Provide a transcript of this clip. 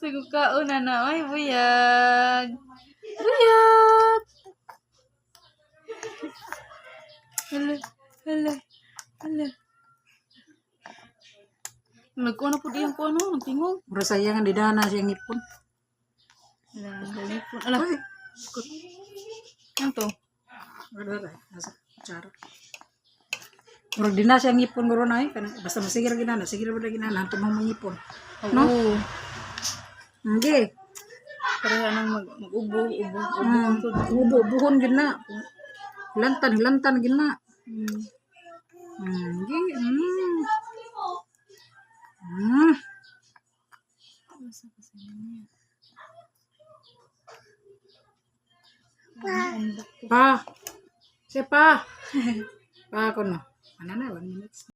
Siguro kauna na. Ay, buyag. Buyag. Hala, hala, hala. Nagkuha na po diyan ko ano, nagtingog. Mura sayang ang didana siyang ipon. Hala, dalipon. Ala, Ay, ano to? wala nasa kutsara. Mura din na siyang ipon mura na basta masigil ginana, sige ra ginana tumang mangipon. No? Oo. Hindi. Pareha nang mag-ubo. Ubo-ubuhon gid na. Hilantan gid na. Hmm. Hindi. Asa ka sa niya? Pa. Siya pa. Pa ako no. Ano na, 1 minute.